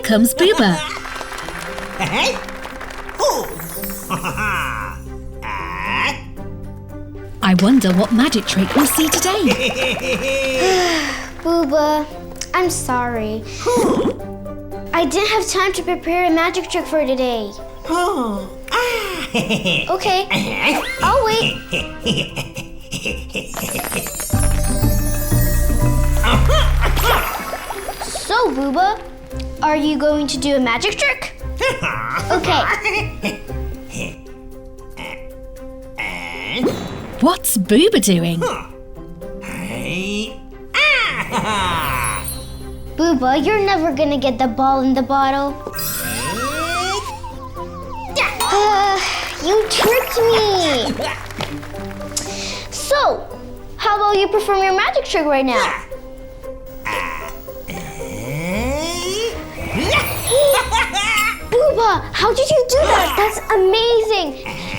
comes Booba. I wonder what magic trick we'll see today. Booba, I'm sorry. I didn't have time to prepare a magic trick for today. Okay, I'll wait. So, Booba, are you going to do a magic trick? Okay. What's Booba doing? Booba, you're never gonna get the ball in the bottle. You tricked me! So, how about you perform your magic trick right now? Booba, how did you do that? That's amazing!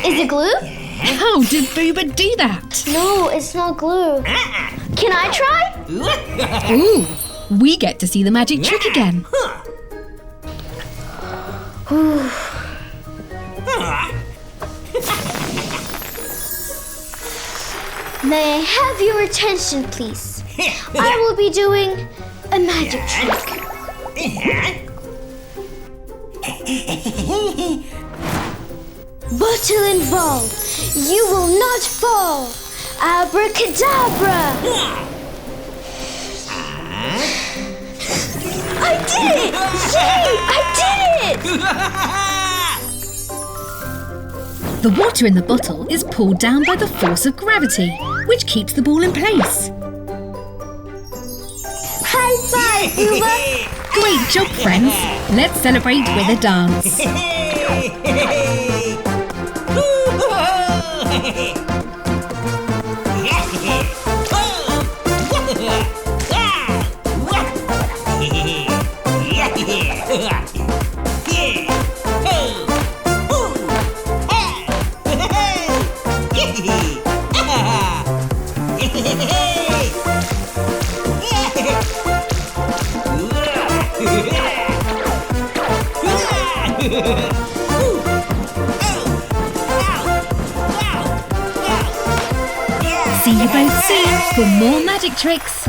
Is it glue? How did Booba do that? No, it's not glue. Can I try? Ooh, we get to see the magic trick again. May I have your attention, please? I will be doing a magic trick. Bottle and ball, you will not fall. Abracadabra! I did it! Yay! I did it! The water in the bottle is pulled down by the force of gravity, which keeps the ball in place. High five, Booba! Great job, friends. Let's celebrate with a dance. See you both soon for more magic tricks.